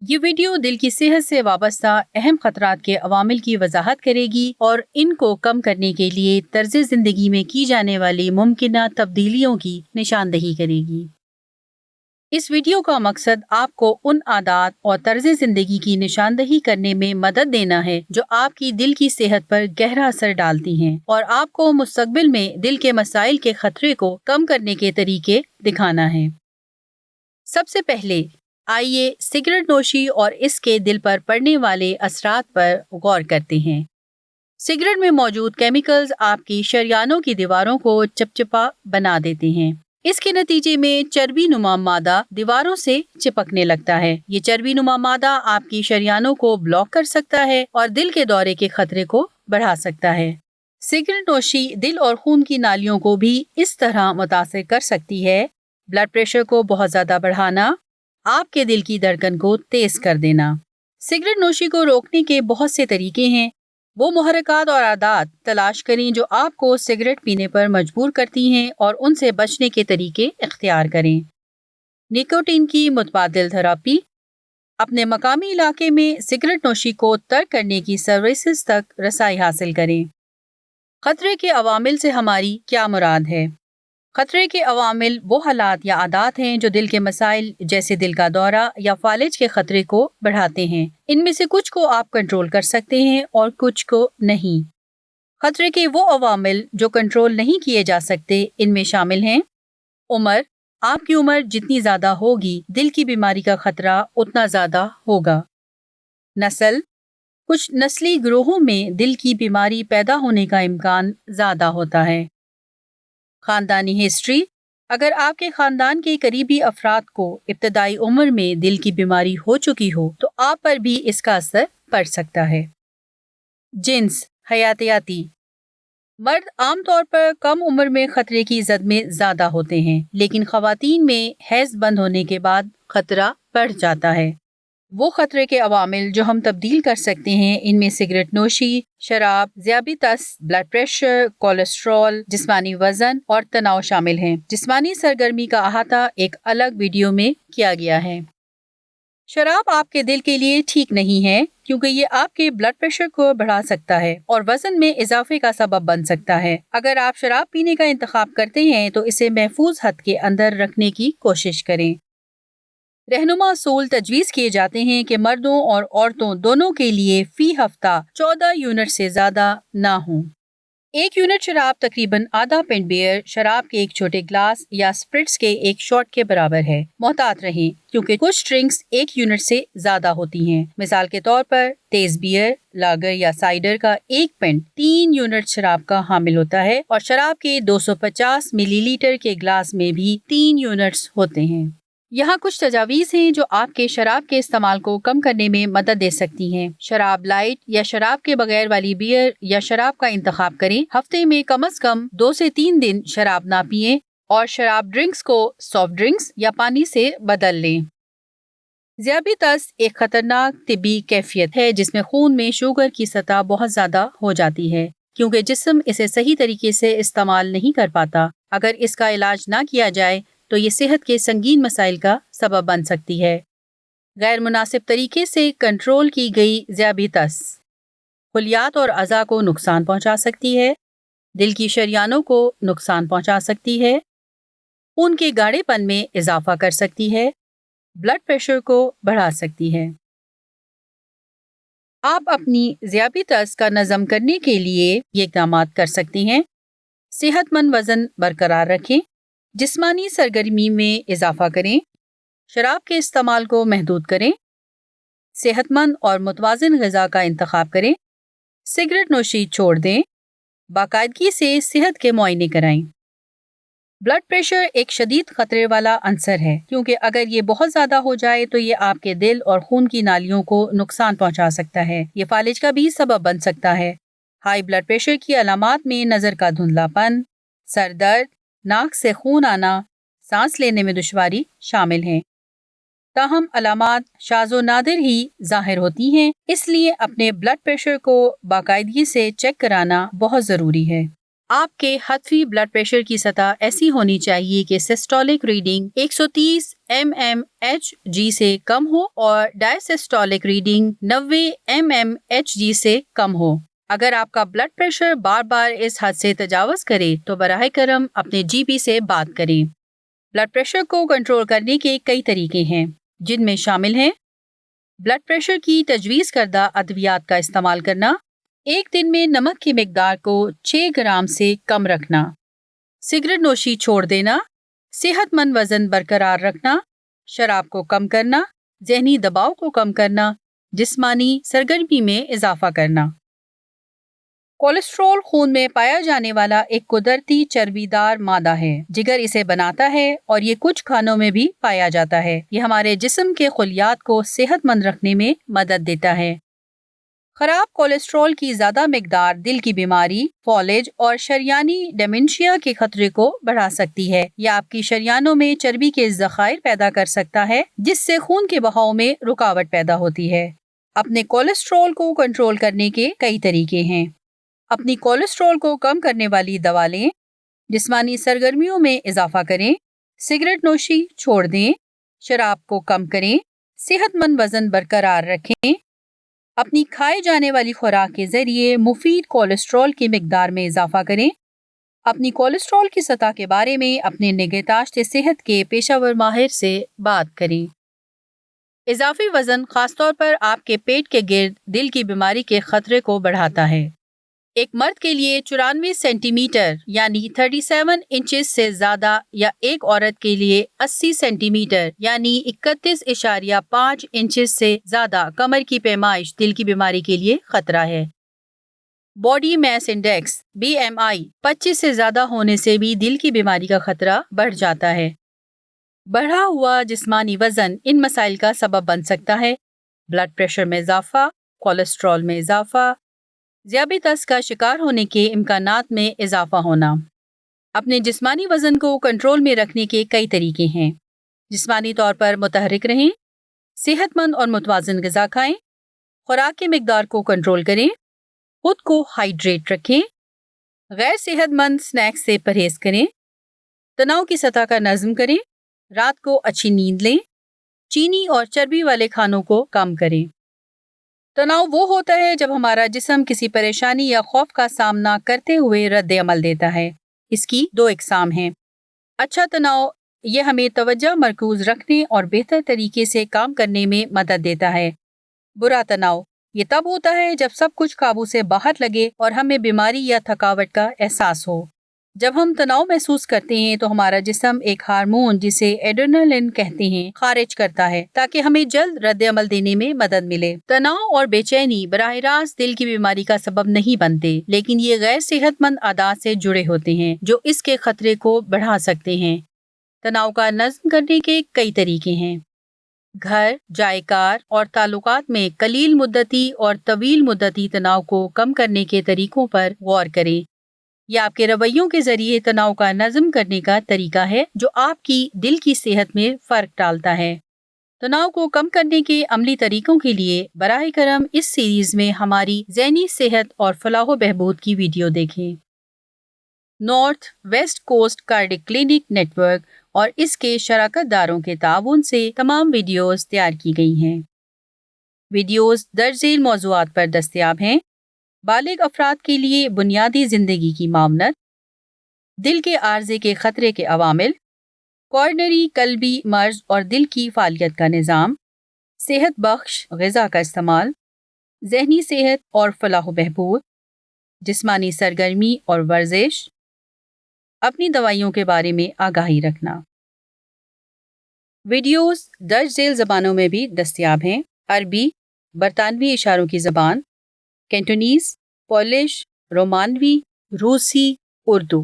یہ ویڈیو دل کی صحت سے وابستہ اہم خطرات کے عوامل کی وضاحت کرے گی اور ان کو کم کرنے کے لیے طرز زندگی میں کی جانے والی ممکنہ تبدیلیوں کی نشاندہی کرے گی۔ اس ویڈیو کا مقصد آپ کو ان عادات اور طرز زندگی کی نشاندہی کرنے میں مدد دینا ہے جو آپ کی دل کی صحت پر گہرا اثر ڈالتی ہیں اور آپ کو مستقبل میں دل کے مسائل کے خطرے کو کم کرنے کے طریقے دکھانا ہے۔ سب سے پہلے آئیے سگریٹ نوشی اور اس کے دل پر پڑنے والے اثرات پر غور کرتے ہیں۔ سگریٹ میں موجود کیمیکلز آپ کی شریانوں کی دیواروں کو چپچپا بنا دیتے ہیں۔ اس کے نتیجے میں چربی نما مادہ دیواروں سے چپکنے لگتا ہے۔ یہ چربی نما مادہ آپ کی شریانوں کو بلاک کر سکتا ہے اور دل کے دورے کے خطرے کو بڑھا سکتا ہے۔ سگریٹ نوشی دل اور خون کی نالیوں کو بھی اس طرح متاثر کر سکتی ہے۔ بلڈ پریشر کو بہت زیادہ بڑھانا، آپ کے دل کی دھڑکن کو تیز کر دینا۔ سگریٹ نوشی کو روکنے کے بہت سے طریقے ہیں۔ وہ محرکات اور عادات تلاش کریں جو آپ کو سگریٹ پینے پر مجبور کرتی ہیں اور ان سے بچنے کے طریقے اختیار کریں۔ نکوٹین کی متبادل تھراپی، اپنے مقامی علاقے میں سگریٹ نوشی کو ترک کرنے کی سروسز تک رسائی حاصل کریں۔ خطرے کے عوامل سے ہماری کیا مراد ہے؟ خطرے کے عوامل وہ حالات یا عادات ہیں جو دل کے مسائل جیسے دل کا دورہ یا فالج کے خطرے کو بڑھاتے ہیں۔ ان میں سے کچھ کو آپ کنٹرول کر سکتے ہیں اور کچھ کو نہیں۔ خطرے کے وہ عوامل جو کنٹرول نہیں کیے جا سکتے ان میں شامل ہیں: عمر، آپ کی عمر جتنی زیادہ ہوگی دل کی بیماری کا خطرہ اتنا زیادہ ہوگا۔ نسل، کچھ نسلی گروہوں میں دل کی بیماری پیدا ہونے کا امکان زیادہ ہوتا ہے۔ خاندانی ہسٹری، اگر آپ کے خاندان کے قریبی افراد کو ابتدائی عمر میں دل کی بیماری ہو چکی ہو تو آپ پر بھی اس کا اثر پڑ سکتا ہے۔ جنس، حیاتیاتی، مرد عام طور پر کم عمر میں خطرے کی زد میں زیادہ ہوتے ہیں، لیکن خواتین میں حیض بند ہونے کے بعد خطرہ بڑھ جاتا ہے۔ وہ خطرے کے عوامل جو ہم تبدیل کر سکتے ہیں ان میں سگریٹ نوشی، شراب، ذیابیطس، بلڈ پریشر، کولیسٹرول، جسمانی وزن اور تناؤ شامل ہیں۔ جسمانی سرگرمی کا احاطہ ایک الگ ویڈیو میں کیا گیا ہے۔ شراب آپ کے دل کے لیے ٹھیک نہیں ہے کیونکہ یہ آپ کے بلڈ پریشر کو بڑھا سکتا ہے اور وزن میں اضافے کا سبب بن سکتا ہے۔ اگر آپ شراب پینے کا انتخاب کرتے ہیں تو اسے محفوظ حد کے اندر رکھنے کی کوشش کریں۔ رہنما اصول تجویز کیے جاتے ہیں کہ مردوں اور عورتوں دونوں کے لیے فی ہفتہ 14 یونٹ سے زیادہ نہ ہوں۔ 1 یونٹ شراب تقریباً آدھا پنٹ بیئر شراب کے ایک چھوٹے گلاس یا اسپرٹس کے ایک شاٹ کے برابر ہے۔ محتاط رہیں کیونکہ کچھ ڈرنکس 1 یونٹ سے زیادہ ہوتی ہیں۔ مثال کے طور پر تیز بیئر، لاگر یا سائڈر کا 1 پنٹ 3 یونٹ شراب کا حامل ہوتا ہے اور شراب کے 250 ملی لیٹر کے گلاس میں بھی 3 یونٹس ہوتے ہیں۔ یہاں کچھ تجاویز ہیں جو آپ کے شراب کے استعمال کو کم کرنے میں مدد دے سکتی ہیں۔ شراب لائٹ یا شراب کے بغیر والی بیئر یا شراب کا انتخاب کریں۔ ہفتے میں کم از کم 2 سے 3 دن شراب نہ پئیں اور شراب ڈرنکس کو سافٹ ڈرنکس یا پانی سے بدل لیں۔ ذیابیطس ایک خطرناک طبی کیفیت ہے جس میں خون میں شوگر کی سطح بہت زیادہ ہو جاتی ہے کیونکہ جسم اسے صحیح طریقے سے استعمال نہیں کر پاتا۔ اگر اس کا علاج نہ کیا جائے تو یہ صحت کے سنگین مسائل کا سبب بن سکتی ہے۔ غیر مناسب طریقے سے کنٹرول کی گئی ذیابیطس خلیات اور اعضاء کو نقصان پہنچا سکتی ہے، دل کی شریانوں کو نقصان پہنچا سکتی ہے، خون کے گاڑھے پن میں اضافہ کر سکتی ہے، بلڈ پریشر کو بڑھا سکتی ہے۔ آپ اپنی ذیابیطس کا نظم کرنے کے لیے یہ اقدامات کر سکتے ہیں: صحت مند وزن برقرار رکھیں، جسمانی سرگرمی میں اضافہ کریں، شراب کے استعمال کو محدود کریں، صحت مند اور متوازن غذا کا انتخاب کریں، سگریٹ نوشی چھوڑ دیں، باقاعدگی سے صحت کے معائنے کرائیں۔ بلڈ پریشر ایک شدید خطرے والا عنصر ہے کیونکہ اگر یہ بہت زیادہ ہو جائے تو یہ آپ کے دل اور خون کی نالیوں کو نقصان پہنچا سکتا ہے۔ یہ فالج کا بھی سبب بن سکتا ہے۔ ہائی بلڈ پریشر کی علامات میں نظر کا دھندلا پن، سر درد، ناک سے خون آنا، سانس لینے میں دشواری شامل ہیں۔ تاہم علامات شاذ و نادر ہی ظاہر ہوتی ہیں، اس لیے اپنے بلڈ پریشر کو باقاعدگی سے چیک کرانا بہت ضروری ہے۔ آپ کے ہتفی بلڈ پریشر کی سطح ایسی ہونی چاہیے کہ سسٹولک ریڈنگ 130 mmHg سے کم ہو اور ڈائسسٹولک ریڈنگ 90 mmHg سے کم ہو۔ اگر آپ کا بلڈ پریشر بار بار اس حد سے تجاوز کرے تو براہ کرم اپنے جی پی سے بات کریں۔ بلڈ پریشر کو کنٹرول کرنے کے کئی طریقے ہیں، جن میں شامل ہیں بلڈ پریشر کی تجویز کردہ ادویات کا استعمال کرنا، ایک دن میں نمک کی مقدار کو 6 گرام سے کم رکھنا، سگریٹ نوشی چھوڑ دینا، صحت مند وزن برقرار رکھنا، شراب کو کم کرنا، ذہنی دباؤ کو کم کرنا، جسمانی سرگرمی میں اضافہ کرنا۔ کولیسٹرول خون میں پایا جانے والا ایک قدرتی چربی دار مادہ ہے۔ جگر اسے بناتا ہے اور یہ کچھ کھانوں میں بھی پایا جاتا ہے۔ یہ ہمارے جسم کے خلیات کو صحت مند رکھنے میں مدد دیتا ہے۔ خراب کولیسٹرول کی زیادہ مقدار دل کی بیماری، فالج اور شریانی ڈیمنشیا کے خطرے کو بڑھا سکتی ہے۔ یہ آپ کی شریانوں میں چربی کے ذخائر پیدا کر سکتا ہے، جس سے خون کے بہاؤ میں رکاوٹ پیدا ہوتی ہے۔ اپنے کولیسٹرول کو کنٹرول کرنے کے کئی طریقے ہیں۔ اپنی کولیسٹرول کو کم کرنے والی دوا لیں، جسمانی سرگرمیوں میں اضافہ کریں، سگریٹ نوشی چھوڑ دیں، شراب کو کم کریں، صحت مند وزن برقرار رکھیں، اپنی کھائے جانے والی خوراک کے ذریعے مفید کولیسٹرول کی مقدار میں اضافہ کریں۔ اپنی کولیسٹرول کی سطح کے بارے میں اپنے نگہداشت صحت کے پیشہ ور ماہر سے بات کریں۔ اضافی وزن خاص طور پر آپ کے پیٹ کے گرد دل کی بیماری کے خطرے کو بڑھاتا ہے۔ ایک مرد کے لیے 94 سینٹی میٹر یعنی 37 انچز سے زیادہ یا ایک عورت کے لیے 80 سینٹی میٹر یعنی 31.5 انچز سے زیادہ کمر کی پیمائش دل کی بیماری کے لیے خطرہ ہے۔ باڈی میس انڈیکس BMI 25 سے زیادہ ہونے سے بھی دل کی بیماری کا خطرہ بڑھ جاتا ہے۔ بڑھا ہوا جسمانی وزن ان مسائل کا سبب بن سکتا ہے: بلڈ پریشر میں اضافہ، کولیسٹرول میں اضافہ، ذیابیطس کا شکار ہونے کے امکانات میں اضافہ ہونا۔ اپنے جسمانی وزن کو کنٹرول میں رکھنے کے کئی طریقے ہیں۔ جسمانی طور پر متحرک رہیں، صحت مند اور متوازن غذا کھائیں، خوراک کی مقدار کو کنٹرول کریں، خود کو ہائیڈریٹ رکھیں، غیر صحت مند سنیکس سے پرہیز کریں، تناؤ کی سطح کا نظم کریں، رات کو اچھی نیند لیں، چینی اور چربی والے کھانوں کو کم کریں۔ تناؤ وہ ہوتا ہے جب ہمارا جسم کسی پریشانی یا خوف کا سامنا کرتے ہوئے رد عمل دیتا ہے۔ اس کی 2 اقسام ہیں۔ اچھا تناؤ یہ ہمیں توجہ مرکوز رکھنے اور بہتر طریقے سے کام کرنے میں مدد دیتا ہے۔ برا تناؤ یہ تب ہوتا ہے جب سب کچھ قابو سے باہر لگے اور ہمیں بیماری یا تھکاوٹ کا احساس ہو۔ جب ہم تناؤ محسوس کرتے ہیں تو ہمارا جسم ایک ہارمون جسے ایڈرینلن کہتے ہیں خارج کرتا ہے تاکہ ہمیں جلد رد عمل دینے میں مدد ملے۔ تناؤ اور بے چینی براہ راست دل کی بیماری کا سبب نہیں بنتے، لیکن یہ غیر صحت مند عادات سے جڑے ہوتے ہیں جو اس کے خطرے کو بڑھا سکتے ہیں۔ تناؤ کا نظم کرنے کے کئی طریقے ہیں۔ گھر، جائے کار اور تعلقات میں قلیل مدتی اور طویل مدتی تناؤ کو کم کرنے کے طریقوں پر غور کریں۔ یہ آپ کے رویوں کے ذریعے تناؤ کا نظم کرنے کا طریقہ ہے جو آپ کی دل کی صحت میں فرق ڈالتا ہے۔ تناؤ کو کم کرنے کے عملی طریقوں کے لیے براہ کرم اس سیریز میں ہماری ذہنی صحت اور فلاح و بہبود کی ویڈیو دیکھیں۔ North west coast cardiac clinic network اور اس کے شراکت داروں کے تعاون سے تمام ویڈیوز تیار کی گئی ہیں۔ ویڈیوز درج ذیل موضوعات پر دستیاب ہیں: بالغ افراد کے لیے بنیادی زندگی کی معاونت، دل کے عارضے کے خطرے کے عوامل، کورنری قلبی مرض اور دل کی فعالیت کا نظام، صحت بخش غذا کا استعمال، ذہنی صحت اور فلاح و بہبود، جسمانی سرگرمی اور ورزش، اپنی دوائیوں کے بارے میں آگاہی رکھنا۔ ویڈیوز درج ذیل زبانوں میں بھی دستیاب ہیں: عربی، برطانوی اشاروں کی زبان، کینٹونیز، پولش، رومانوی، روسی، اردو۔